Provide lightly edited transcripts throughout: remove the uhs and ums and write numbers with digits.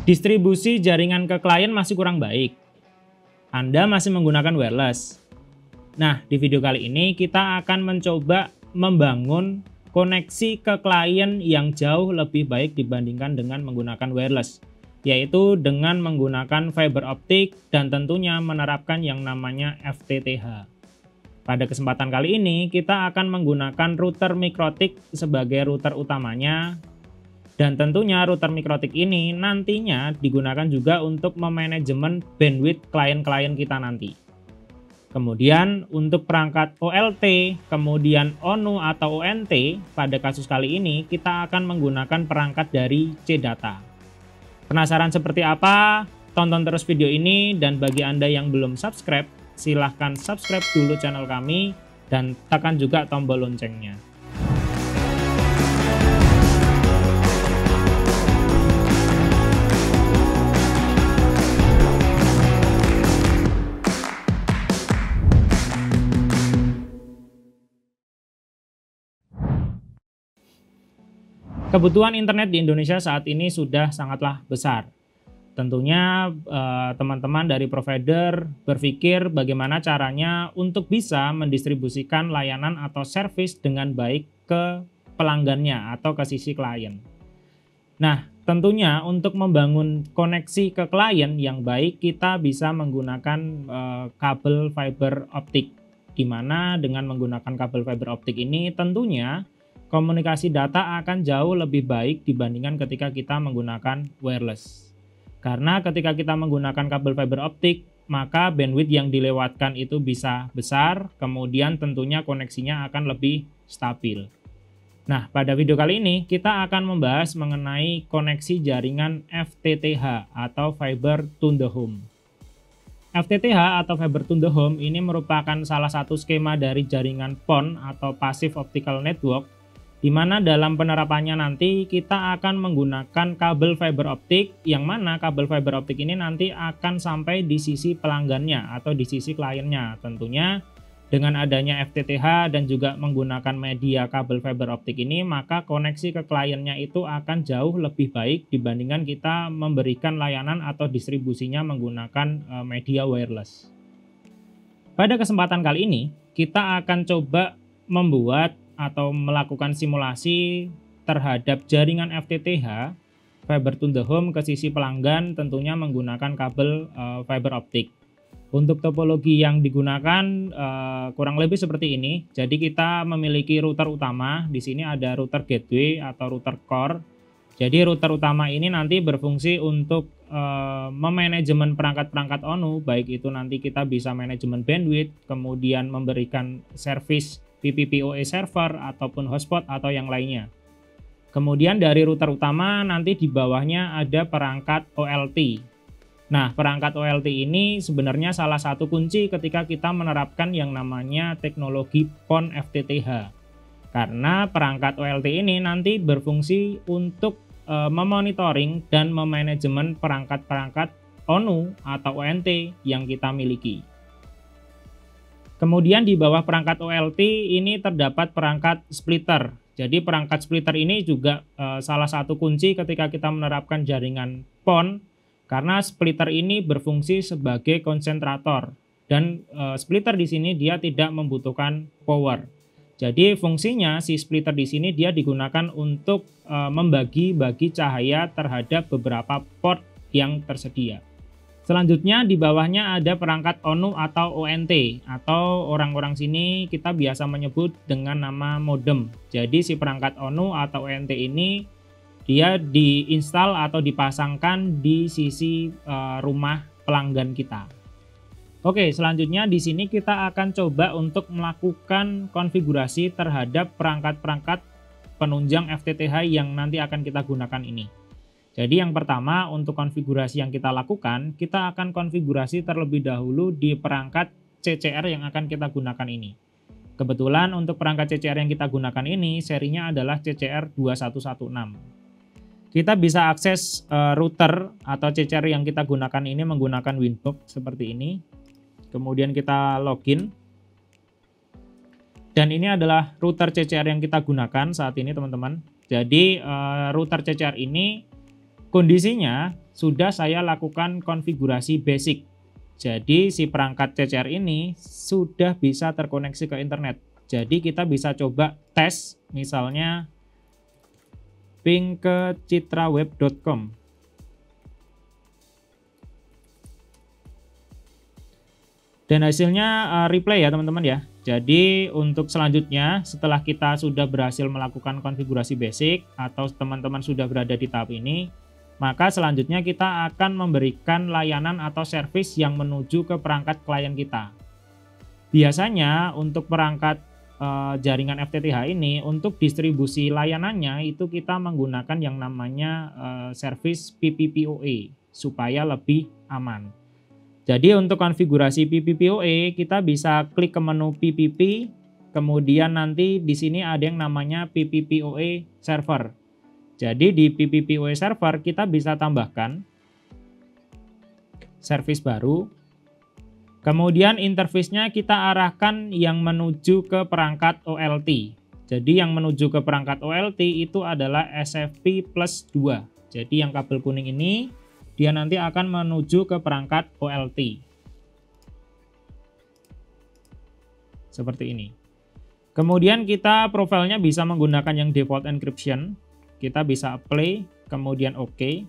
Distribusi jaringan ke klien masih kurang baik. Anda masih menggunakan wireless. Nah, di video kali ini kita akan mencoba membangun koneksi ke klien yang jauh lebih baik dibandingkan dengan menggunakan wireless, yaitu dengan menggunakan fiber optik dan tentunya menerapkan yang namanya FTTH. Pada kesempatan kali ini kita akan menggunakan router Mikrotik sebagai router utamanya, dan tentunya router Mikrotik ini nantinya digunakan juga untuk memanajemen bandwidth klien-klien kita nanti. Kemudian untuk perangkat OLT, kemudian ONU atau ONT, pada kasus kali ini kita akan menggunakan perangkat dari CData. Penasaran seperti apa? Tonton terus video ini, dan bagi Anda yang belum subscribe, silahkan subscribe dulu channel kami dan tekan juga tombol loncengnya. Kebutuhan internet di Indonesia saat ini sudah sangatlah besar. Tentunya teman-teman dari provider berpikir bagaimana caranya untuk bisa mendistribusikan layanan atau service dengan baik ke pelanggannya atau ke sisi klien. Nah, tentunya untuk membangun koneksi ke klien yang baik kita bisa menggunakan kabel fiber optik, di mana dengan menggunakan kabel fiber optik ini tentunya komunikasi data akan jauh lebih baik dibandingkan ketika kita menggunakan wireless. Karena ketika kita menggunakan kabel fiber optik, maka bandwidth yang dilewatkan itu bisa besar, kemudian tentunya koneksinya akan lebih stabil. Nah, pada video kali ini kita akan membahas mengenai koneksi jaringan FTTH atau Fiber to the Home. FTTH atau Fiber to the Home ini merupakan salah satu skema dari jaringan PON atau Passive Optical Network, di mana dalam penerapannya nanti kita akan menggunakan kabel fiber optik, yang mana kabel fiber optik ini nanti akan sampai di sisi pelanggannya atau di sisi kliennya. Tentunya dengan adanya FTTH dan juga menggunakan media kabel fiber optik ini, maka koneksi ke kliennya itu akan jauh lebih baik dibandingkan kita memberikan layanan atau distribusinya menggunakan media wireless. Pada kesempatan kali ini kita akan coba membuat atau melakukan simulasi terhadap jaringan FTTH fiber to the home ke sisi pelanggan, tentunya menggunakan kabel fiber optik. Untuk topologi yang digunakan kurang lebih seperti ini. Jadi kita memiliki router utama, di sini ada router gateway atau router core. Jadi router utama ini nanti berfungsi untuk memanajemen perangkat-perangkat ONU, baik itu nanti kita bisa manajemen bandwidth, kemudian memberikan service PPPoE server ataupun hotspot atau yang lainnya. Kemudian dari router utama nanti di bawahnya ada perangkat OLT. Nah, perangkat OLT ini sebenarnya salah satu kunci ketika kita menerapkan yang namanya teknologi PON FTTH. Karena perangkat OLT ini nanti berfungsi untuk memonitoring dan memanajemen perangkat-perangkat ONU atau ONT yang kita miliki. Kemudian di bawah perangkat OLT ini terdapat perangkat splitter. Jadi perangkat splitter ini juga salah satu kunci ketika kita menerapkan jaringan PON, karena splitter ini berfungsi sebagai konsentrator, dan splitter di sini dia tidak membutuhkan power. Jadi fungsinya si splitter di sini dia digunakan untuk membagi-bagi cahaya terhadap beberapa port yang tersedia. Selanjutnya di bawahnya ada perangkat ONU atau ONT, atau orang-orang sini kita biasa menyebut dengan nama modem. Jadi si perangkat ONU atau ONT ini dia diinstal atau dipasangkan di sisi rumah pelanggan kita. Oke, selanjutnya di sini kita akan coba untuk melakukan konfigurasi terhadap perangkat-perangkat penunjang FTTH yang nanti akan kita gunakan ini. Jadi yang pertama, untuk konfigurasi yang kita lakukan, kita akan konfigurasi terlebih dahulu di perangkat CCR yang akan kita gunakan ini. Kebetulan untuk perangkat CCR yang kita gunakan ini serinya adalah CCR 2116. Kita bisa akses router atau CCR yang kita gunakan ini menggunakan Winbox seperti ini. Kemudian kita login. Dan ini adalah router CCR yang kita gunakan saat ini, teman-teman. Jadi router CCR ini kondisinya sudah saya lakukan konfigurasi basic. Jadi si perangkat CCR ini sudah bisa terkoneksi ke internet. Jadi kita bisa coba tes, misalnya ping ke citraweb.com. Dan hasilnya replay ya teman-teman ya. Jadi untuk selanjutnya setelah kita sudah berhasil melakukan konfigurasi basic atau teman-teman sudah berada di tahap ini, maka selanjutnya kita akan memberikan layanan atau servis yang menuju ke perangkat klien kita. Biasanya untuk perangkat jaringan FTTH ini, untuk distribusi layanannya itu kita menggunakan yang namanya servis PPPoE supaya lebih aman. Jadi untuk konfigurasi PPPoE kita bisa klik ke menu PPP, kemudian nanti di sini ada yang namanya PPPoE server. Jadi di PPPoE server kita bisa tambahkan servis baru. Kemudian interface-nya kita arahkan yang menuju ke perangkat OLT. Jadi yang menuju ke perangkat OLT itu adalah SFP plus 2. Jadi yang kabel kuning ini dia nanti akan menuju ke perangkat OLT. Seperti ini. Kemudian kita profilnya bisa menggunakan yang default encryption. Kita bisa apply, kemudian OK.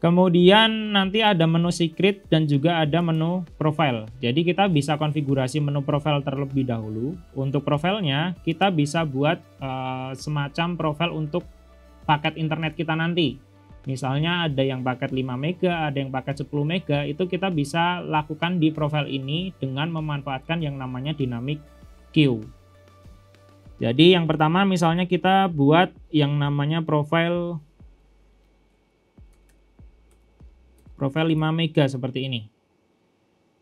Kemudian nanti ada menu secret dan juga ada menu profile. Jadi kita bisa konfigurasi menu profile terlebih dahulu. Untuk profilnya kita bisa buat semacam profil untuk paket internet kita nanti. Misalnya ada yang paket 5 mega, ada yang paket 10 mega, itu kita bisa lakukan di profil ini dengan memanfaatkan yang namanya dynamic queue. Jadi yang pertama misalnya kita buat yang namanya profil 5 mega seperti ini.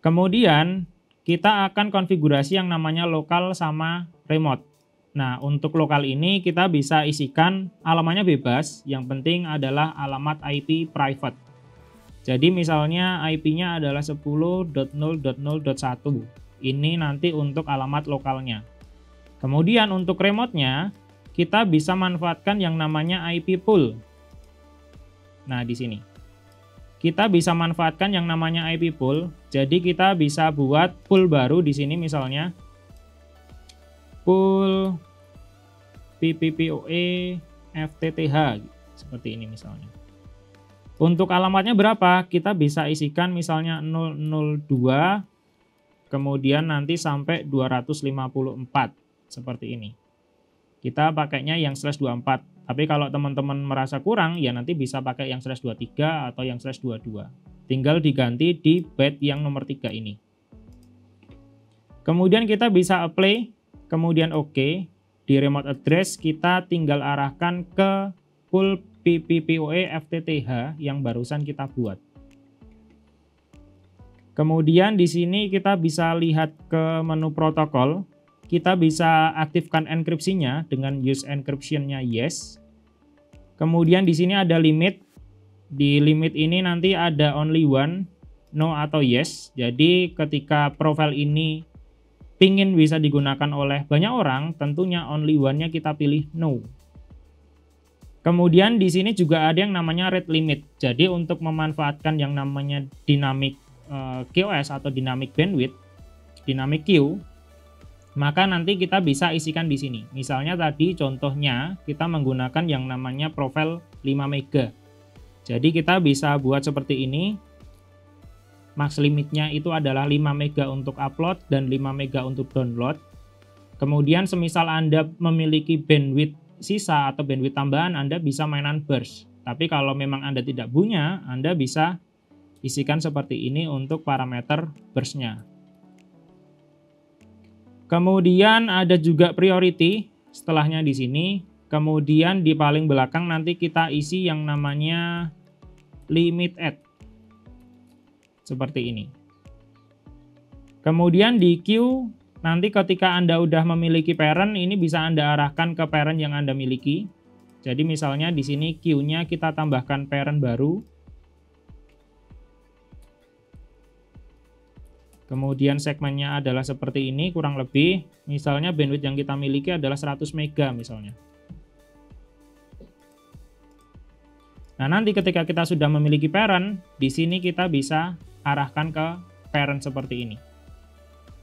Kemudian kita akan konfigurasi yang namanya lokal sama remote. Nah, untuk lokal ini kita bisa isikan alamatnya bebas, yang penting adalah alamat IP private. Jadi misalnya IP-nya adalah 10.0.0.1. Ini nanti untuk alamat lokalnya. Kemudian untuk remote-nya kita bisa manfaatkan yang namanya IP pool. Nah, di sini kita bisa manfaatkan yang namanya IP pool. Jadi kita bisa buat pool baru di sini misalnya pool PPPoE FTTH seperti ini misalnya. Untuk alamatnya berapa? Kita bisa isikan misalnya 002 kemudian nanti sampai 254 seperti ini. Kita pakainya yang /24. Tapi kalau teman-teman merasa kurang, ya nanti bisa pakai yang /23 atau yang /22. Tinggal diganti di byte yang nomor 3 ini. Kemudian kita bisa apply, kemudian OK. Di remote address kita tinggal arahkan ke pool PPPoE FTTH yang barusan kita buat. Kemudian di sini kita bisa lihat ke menu protokol. Kita bisa aktifkan enkripsinya dengan use encryption-nya yes. Kemudian di sini ada limit. Di limit ini nanti ada only one, no atau yes. Jadi ketika profil ini pingin bisa digunakan oleh banyak orang, tentunya only one-nya kita pilih no. Kemudian di sini juga ada yang namanya rate limit. Jadi untuk memanfaatkan yang namanya dynamic QoS atau dynamic bandwidth, dynamic queue, maka nanti kita bisa isikan di sini. Misalnya tadi contohnya kita menggunakan yang namanya profil 5 mega. Jadi kita bisa buat seperti ini. Max limitnya itu adalah 5 mega untuk upload dan 5 mega untuk download. Kemudian semisal Anda memiliki bandwidth sisa atau bandwidth tambahan, Anda bisa mainan burst. Tapi kalau memang Anda tidak punya, Anda bisa isikan seperti ini untuk parameter burst-nya. Kemudian ada juga priority setelahnya di sini. Kemudian di paling belakang nanti kita isi yang namanya limit add. Seperti ini. Kemudian di queue nanti ketika Anda udah memiliki parent, ini bisa Anda arahkan ke parent yang Anda miliki. Jadi misalnya di sini queue-nya kita tambahkan parent baru. Kemudian segmennya adalah seperti ini kurang lebih. Misalnya bandwidth yang kita miliki adalah 100 mega misalnya. Nah, nanti ketika kita sudah memiliki parent, di sini kita bisa arahkan ke parent seperti ini.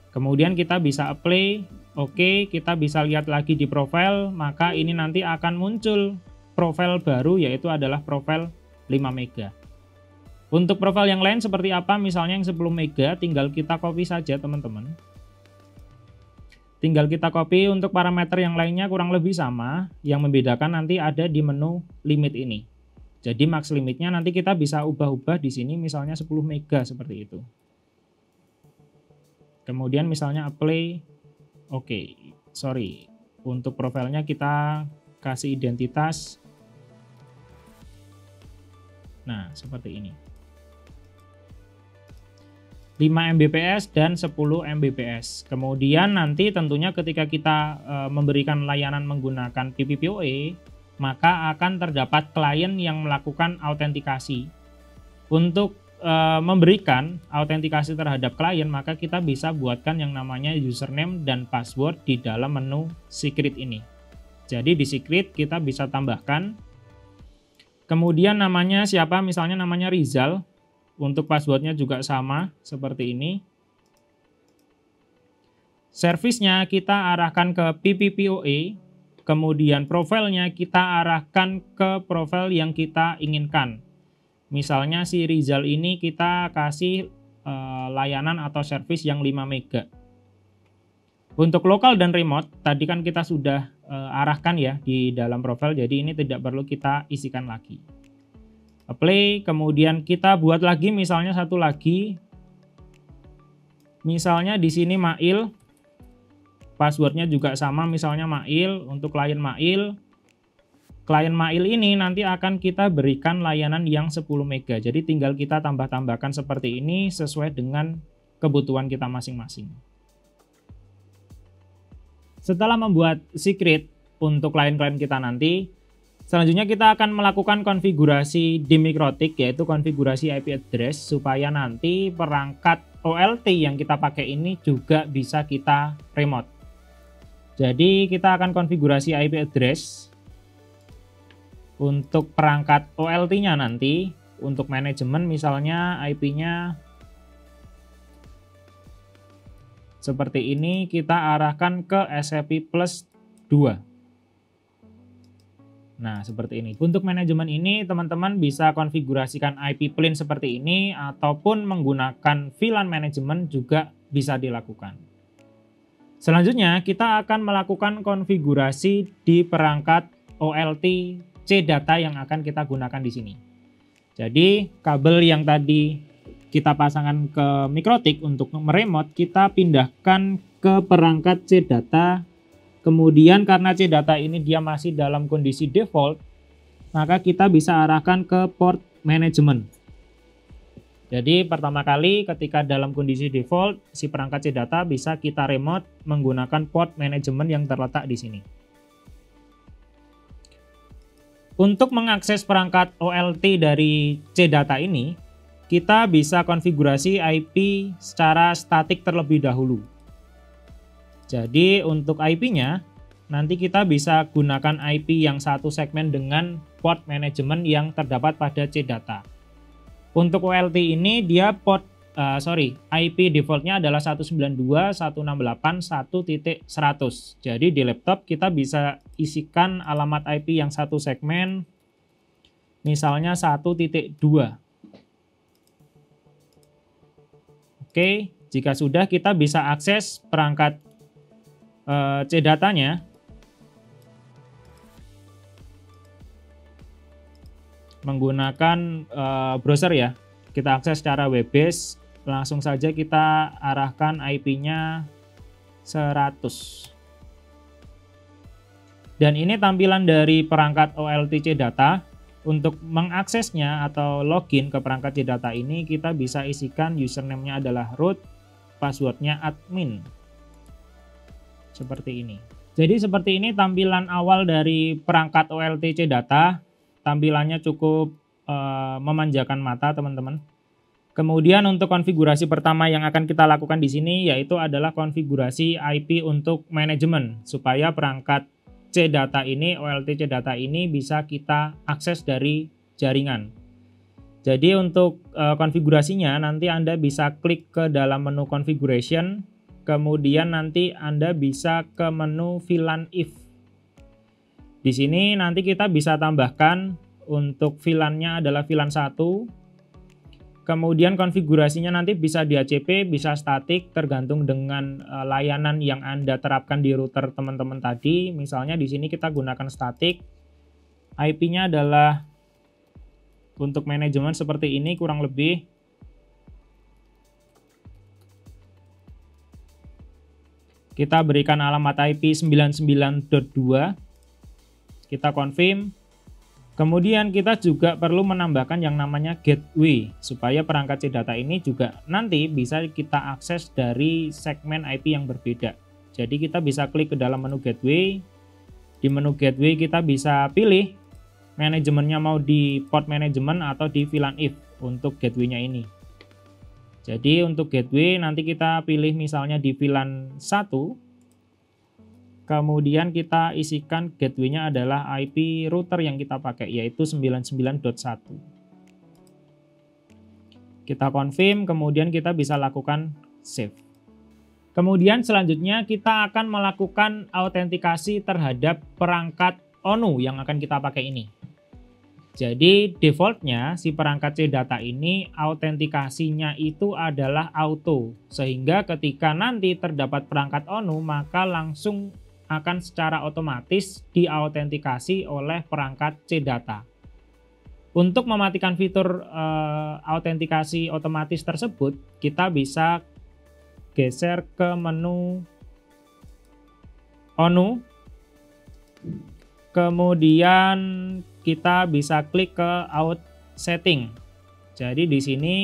Kemudian kita bisa apply, oke, kita bisa lihat lagi di profile, maka ini nanti akan muncul profile baru, yaitu adalah profile 5 mega. Untuk profile yang lain seperti apa, misalnya yang 10 mega, tinggal kita copy saja teman-teman. Tinggal kita copy, untuk parameter yang lainnya kurang lebih sama, yang membedakan nanti ada di menu limit ini. Jadi max limitnya nanti kita bisa ubah-ubah di sini, misalnya 10 mega seperti itu. Kemudian misalnya apply, oke, sorry, untuk profilnya kita kasih identitas. Nah, seperti ini. 5 Mbps dan 10 Mbps. Kemudian nanti tentunya ketika kita memberikan layanan menggunakan PPPoE, maka akan terdapat klien yang melakukan autentikasi. Untuk memberikan autentikasi terhadap klien, maka kita bisa buatkan yang namanya username dan password di dalam menu secret ini. Jadi di secret kita bisa tambahkan. Kemudian namanya siapa, misalnya namanya Rizal. Untuk passwordnya juga sama seperti ini. Servisnya kita arahkan ke PPPoE. Kemudian profilnya kita arahkan ke profil yang kita inginkan. Misalnya si Rizal ini kita kasih layanan atau servis yang 5 mega. Untuk lokal dan remote, tadi kan kita sudah arahkan ya di dalam profil, jadi ini tidak perlu kita isikan lagi. Apply, kemudian kita buat lagi misalnya satu lagi. Misalnya di sini Mail. Passwordnya juga sama, misalnya Mail, untuk klien Mail. Klien Mail ini nanti akan kita berikan layanan yang 10 mega. Jadi tinggal kita tambah-tambahkan seperti ini sesuai dengan kebutuhan kita masing-masing. Setelah membuat secret untuk klien-klien kita nanti, selanjutnya kita akan melakukan konfigurasi di Mikrotik, yaitu konfigurasi IP address, supaya nanti perangkat OLT yang kita pakai ini juga bisa kita remote. Jadi kita akan konfigurasi IP address untuk perangkat OLT-nya nanti. Untuk manajemen misalnya IP-nya seperti ini, kita arahkan ke SFP plus 2. Nah, seperti ini. Untuk manajemen ini, teman-teman bisa konfigurasikan IP plane seperti ini, ataupun menggunakan VLAN manajemen juga bisa dilakukan. Selanjutnya, kita akan melakukan konfigurasi di perangkat OLT CData yang akan kita gunakan di sini. Jadi, kabel yang tadi kita pasangkan ke Mikrotik untuk meremote, kita pindahkan ke perangkat CData. Kemudian karena CData ini dia masih dalam kondisi default, maka kita bisa arahkan ke port management. Jadi pertama kali ketika dalam kondisi default, si perangkat CData bisa kita remote menggunakan port management yang terletak di sini. Untuk mengakses perangkat OLT dari CData ini, kita bisa konfigurasi IP secara statik terlebih dahulu. Jadi untuk IP-nya, nanti kita bisa gunakan IP yang satu segmen dengan port management yang terdapat pada CData. Untuk OLT ini dia IP defaultnya adalah 192.168.1.100. Jadi di laptop kita bisa isikan alamat IP yang satu segmen, misalnya 1.2. Oke, jika sudah kita bisa akses perangkat CData-nya menggunakan browser ya. Kita akses secara web base, langsung saja kita arahkan IP-nya 100. Dan ini tampilan dari perangkat OLT CData. Untuk mengaksesnya atau login ke perangkat CData ini, kita bisa isikan username-nya adalah root, passwordnya admin. Seperti ini. Jadi seperti ini tampilan awal dari perangkat OLT CData. Tampilannya cukup memanjakan mata teman-teman. Kemudian untuk konfigurasi pertama yang akan kita lakukan di sini yaitu adalah konfigurasi IP untuk manajemen, supaya perangkat CData ini, OLT CData ini bisa kita akses dari jaringan. Jadi untuk konfigurasinya nanti Anda bisa klik ke dalam menu configuration, kemudian nanti Anda bisa ke menu VLAN if. Di sini nanti kita bisa tambahkan untuk VLAN-nya adalah VLAN 1. Kemudian konfigurasinya nanti bisa DHCP, bisa statik, tergantung dengan layanan yang Anda terapkan di router teman-teman tadi. Misalnya di sini kita gunakan statik. IP-nya adalah untuk manajemen seperti ini kurang lebih. Kita berikan alamat IP 99.2. Kita confirm. Kemudian kita juga perlu menambahkan yang namanya gateway supaya perangkat CData ini juga nanti bisa kita akses dari segmen IP yang berbeda. Jadi kita bisa klik ke dalam menu gateway. Di menu gateway kita bisa pilih manajemennya mau di port management atau di VLAN if untuk gateway-nya ini. Jadi untuk gateway nanti kita pilih misalnya di VLAN 1. Kemudian kita isikan gateway-nya adalah IP router yang kita pakai yaitu 99.1. Kita confirm, kemudian kita bisa lakukan save. Kemudian selanjutnya kita akan melakukan autentikasi terhadap perangkat ONU yang akan kita pakai ini. Jadi defaultnya si perangkat CData ini autentikasinya itu adalah auto, sehingga ketika nanti terdapat perangkat ONU maka langsung akan secara otomatis diautentikasi oleh perangkat CData. Untuk mematikan fitur autentikasi otomatis tersebut, kita bisa geser ke menu ONU, kemudian kita bisa klik ke out setting. Jadi di sini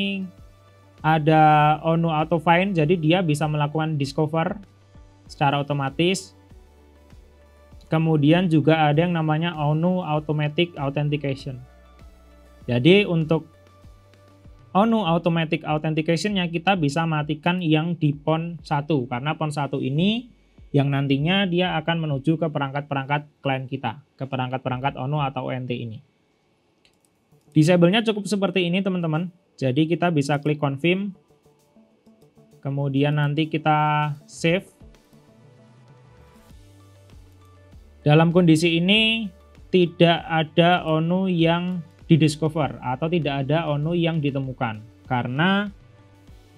ada ONU auto find, jadi dia bisa melakukan discover secara otomatis. Kemudian juga ada yang namanya ONU automatic authentication. Jadi untuk ONU automatic authentication-nya kita bisa matikan yang di PON 1 karena PON 1 ini yang nantinya dia akan menuju ke perangkat-perangkat klien kita, ke perangkat-perangkat ONU atau ONT ini. Disable-nya cukup seperti ini teman-teman. Jadi kita bisa klik confirm, kemudian nanti kita save. Dalam kondisi ini tidak ada ONU yang didiscover atau tidak ada ONU yang ditemukan. Karena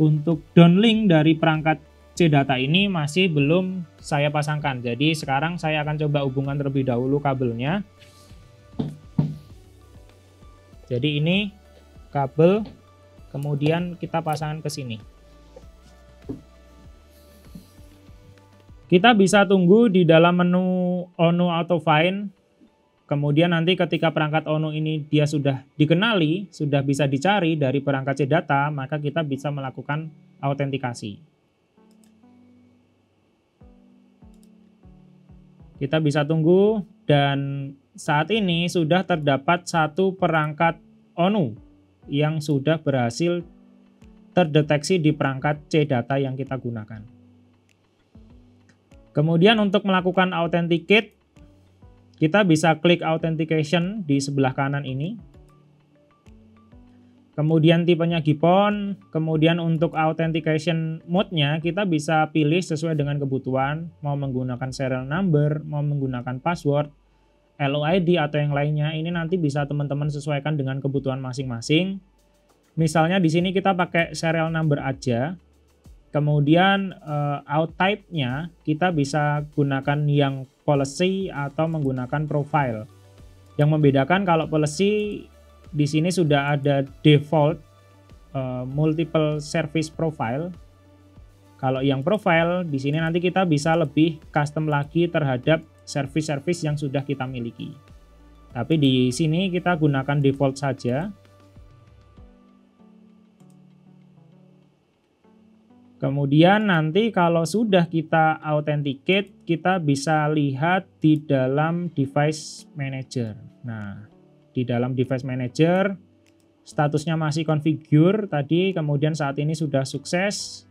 untuk downlink dari perangkat CData ini masih belum saya pasangkan. Jadi sekarang saya akan coba hubungkan terlebih dahulu kabelnya. Jadi ini kabel, kemudian kita pasangkan ke sini. Kita bisa tunggu di dalam menu ONU auto find. Kemudian nanti ketika perangkat ONU ini dia sudah dikenali, sudah bisa dicari dari perangkat CData, maka kita bisa melakukan autentikasi. Kita bisa tunggu dan saat ini sudah terdapat satu perangkat ONU yang sudah berhasil terdeteksi di perangkat CData yang kita gunakan. Kemudian untuk melakukan authenticate, kita bisa klik authentication di sebelah kanan ini. Kemudian tipenya GPON, kemudian untuk authentication mode-nya kita bisa pilih sesuai dengan kebutuhan, mau menggunakan serial number, mau menggunakan password, LOID atau yang lainnya. Ini nanti bisa teman-teman sesuaikan dengan kebutuhan masing-masing. Misalnya di sini kita pakai serial number aja. Kemudian out type-nya kita bisa gunakan yang policy atau menggunakan profile. Yang membedakan kalau policy di sini sudah ada default multiple service profile. Kalau yang profile di sini nanti kita bisa lebih custom lagi terhadap service-service yang sudah kita miliki. Tapi di sini kita gunakan default saja. Kemudian nanti kalau sudah kita authenticate, kita bisa lihat di dalam device manager. Nah, di dalam device manager statusnya masih configure tadi, kemudian saat ini sudah sukses.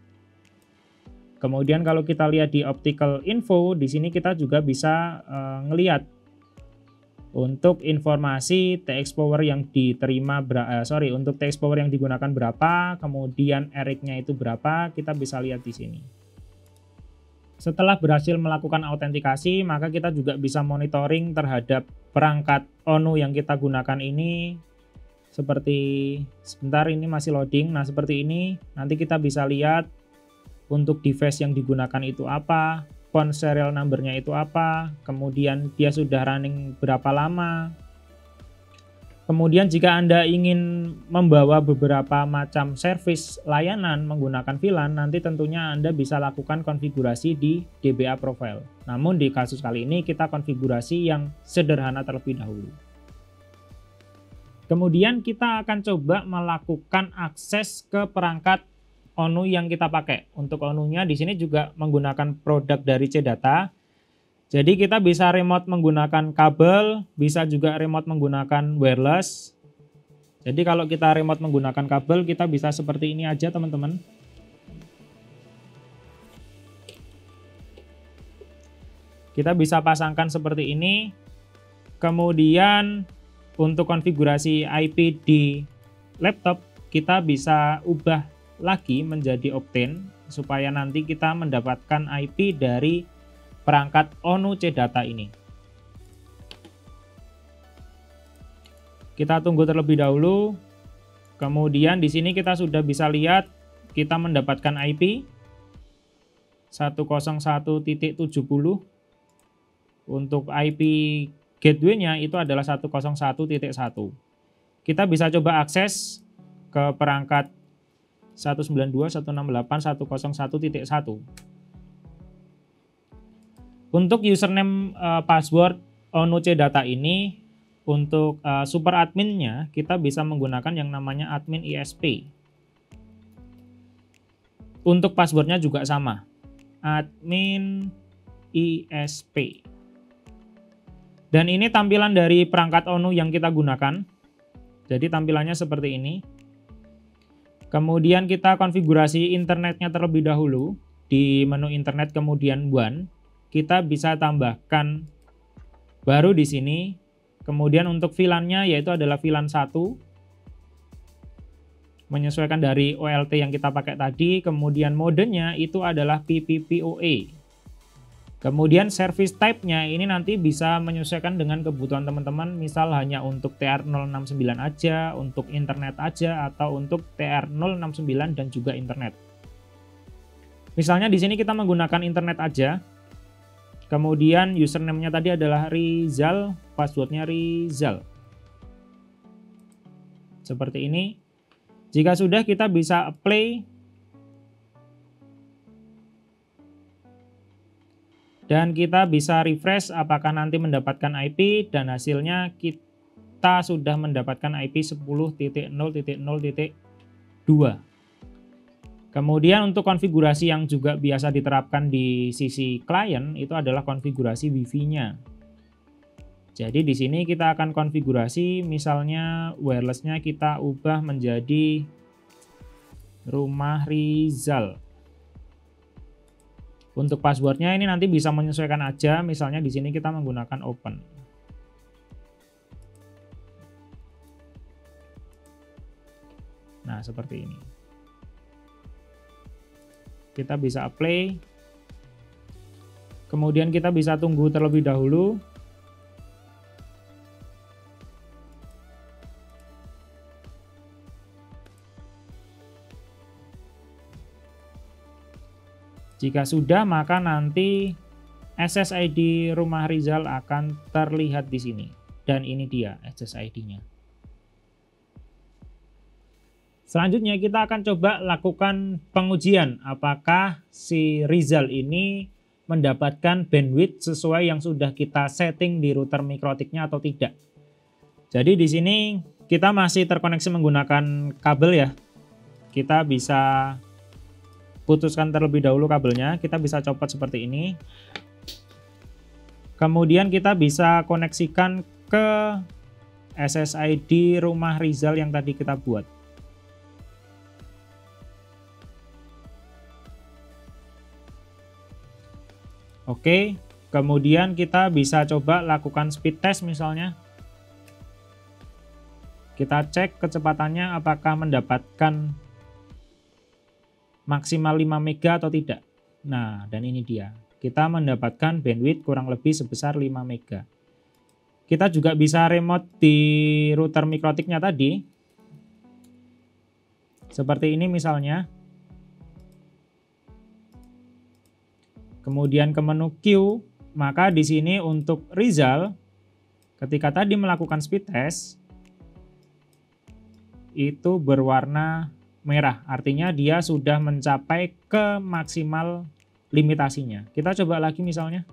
Kemudian kalau kita lihat di optical info, di sini kita juga bisa ngelihat Untuk informasi TX power yang diterima untuk TX power yang digunakan berapa, kemudian RX-nya itu berapa, kita bisa lihat di sini. Setelah berhasil melakukan autentikasi, maka kita juga bisa monitoring terhadap perangkat ONU yang kita gunakan ini. Seperti sebentar, ini masih loading. Nah, seperti ini. Nanti kita bisa lihat untuk device yang digunakan itu apa, phone serial number-nya itu apa, kemudian dia sudah running berapa lama. Kemudian jika Anda ingin membawa beberapa macam service layanan menggunakan VLAN, nanti tentunya Anda bisa lakukan konfigurasi di DBA Profile. Namun di kasus kali ini kita konfigurasi yang sederhana terlebih dahulu. Kemudian kita akan coba melakukan akses ke perangkat ONU yang kita pakai. Untuk ONU-nya di sini juga menggunakan produk dari CData. Jadi kita bisa remote menggunakan kabel, bisa juga remote menggunakan wireless. Jadi kalau kita remote menggunakan kabel, kita bisa seperti ini aja, teman-teman. Kita bisa pasangkan seperti ini. Kemudian untuk konfigurasi IP di laptop, kita bisa ubah lagi menjadi Optane supaya nanti kita mendapatkan IP dari perangkat ONU CData ini. Kita tunggu terlebih dahulu. Kemudian di sini kita sudah bisa lihat kita mendapatkan IP 101.70. Untuk IP gateway-nya itu adalah 101.1. Kita bisa coba akses ke perangkat 192.168.101.1. Untuk username password ONU CData ini, untuk super adminnya kita bisa menggunakan yang namanya admin ISP. Untuk passwordnya juga sama, admin ISP. Dan ini tampilan dari perangkat ONU yang kita gunakan. Jadi tampilannya seperti ini. Kemudian kita konfigurasi internetnya terlebih dahulu. Di menu internet kemudian WAN, kita bisa tambahkan baru di sini. Kemudian untuk VLAN-nya yaitu adalah VLAN 1. Menyesuaikan dari OLT yang kita pakai tadi. Kemudian modenya itu adalah PPPoE. Kemudian service type-nya ini nanti bisa menyesuaikan dengan kebutuhan teman-teman, misal hanya untuk TR069 aja, untuk internet aja, atau untuk TR069 dan juga internet. Misalnya di sini kita menggunakan internet aja. Kemudian username-nya tadi adalah Rizal, password-nya Rizal. Seperti ini. Jika sudah, kita bisa apply. Dan kita bisa refresh apakah nanti mendapatkan IP, dan hasilnya kita sudah mendapatkan IP 10.0.0.2. Kemudian untuk konfigurasi yang juga biasa diterapkan di sisi klien itu adalah konfigurasi Wi-Fi-nya. Jadi di sini kita akan konfigurasi, misalnya wireless-nya kita ubah menjadi Rumah Rizal. Untuk passwordnya ini nanti bisa menyesuaikan aja, misalnya di sini kita menggunakan open. Nah, seperti ini. Kita bisa apply. Kemudian kita bisa tunggu terlebih dahulu. Jika sudah, maka nanti SSID Rumah Rizal akan terlihat di sini. Dan ini dia SSID-nya. Selanjutnya kita akan coba lakukan pengujian apakah si Rizal ini mendapatkan bandwidth sesuai yang sudah kita setting di router Mikrotik-nya atau tidak. Jadi di sini kita masih terkoneksi menggunakan kabel ya. Kita bisa putuskan terlebih dahulu kabelnya, kita bisa copot seperti ini. Kemudian kita bisa koneksikan ke SSID Rumah Rizal yang tadi kita buat. Oke, kemudian kita bisa coba lakukan speed test misalnya. Kita cek kecepatannya apakah mendapatkan maksimal 5 mega atau tidak. Nah, dan ini dia. Kita mendapatkan bandwidth kurang lebih sebesar 5 mega. Kita juga bisa remote di router mikrotiknya tadi. Seperti ini misalnya. Kemudian ke menu Q, maka di sini untuk result, ketika tadi melakukan speed test, itu berwarna merah. Artinya dia sudah mencapai ke maksimal limitasinya. Kita coba lagi misalnya.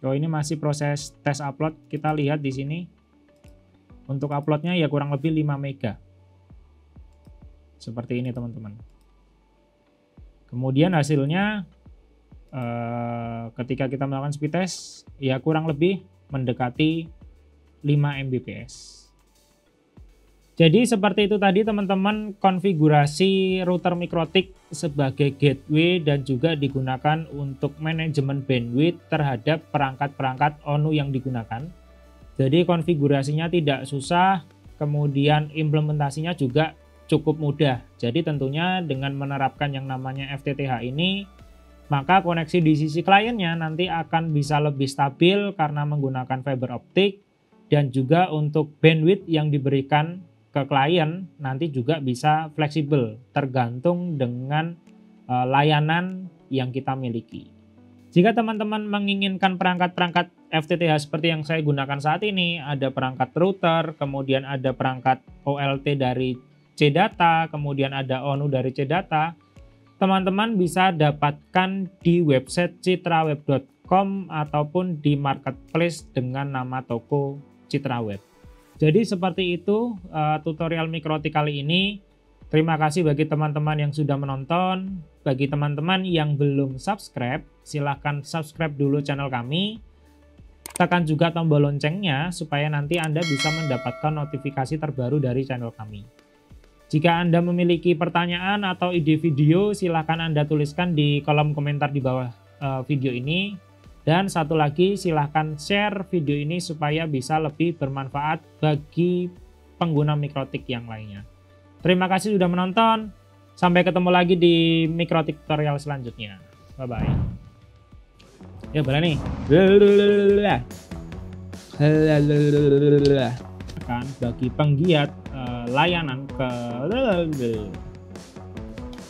Oh, ini masih proses tes upload. Kita lihat di sini. Untuk uploadnya ya kurang lebih 5 mega. Seperti ini teman-teman. Kemudian hasilnya ketika kita melakukan speed test ya kurang lebih mendekati 5 Mbps. Jadi seperti itu tadi teman-teman konfigurasi router mikrotik sebagai gateway dan juga digunakan untuk manajemen bandwidth terhadap perangkat-perangkat ONU yang digunakan. Jadi konfigurasinya tidak susah, kemudian implementasinya juga cukup mudah. Jadi tentunya dengan menerapkan yang namanya FTTH ini, maka koneksi di sisi kliennya nanti akan bisa lebih stabil karena menggunakan fiber optik, dan juga untuk bandwidth yang diberikan ke klien nanti juga bisa fleksibel tergantung dengan layanan yang kita miliki. Jika teman-teman menginginkan perangkat-perangkat FTTH seperti yang saya gunakan saat ini, ada perangkat router, kemudian ada perangkat OLT dari C-Data, kemudian ada ONU dari C-Data, teman-teman bisa dapatkan di website citraweb.com ataupun di marketplace dengan nama toko Citraweb. Jadi seperti itu tutorial mikrotik kali ini. Terima kasih bagi teman-teman yang sudah menonton. Bagi teman-teman yang belum subscribe, silahkan subscribe dulu channel kami. Tekan juga tombol loncengnya supaya nanti Anda bisa mendapatkan notifikasi terbaru dari channel kami. Jika Anda memiliki pertanyaan atau ide video, silahkan Anda tuliskan di kolom komentar di bawah video ini. Dan satu lagi, silahkan share video ini supaya bisa lebih bermanfaat bagi pengguna mikrotik yang lainnya. Terima kasih sudah menonton. Sampai ketemu lagi di mikrotik tutorial selanjutnya. Bye-bye. Ya boleh nih. Kan bagi penggiat layanan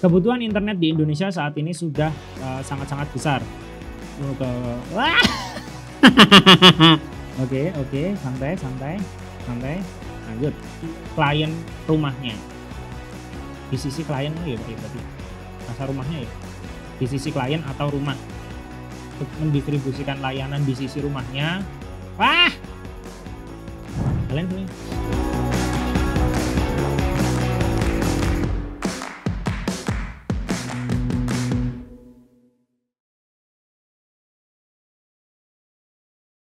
kebutuhan internet di Indonesia saat ini sudah sangat-sangat besar. Oke, santai. Lanjut. Klien rumahnya. Di sisi klien ya berarti. Bahasa rumahnya ya. Di sisi klien atau rumah. Untuk mendistribusikan layanan di sisi rumahnya. Wah. Kalian tuh.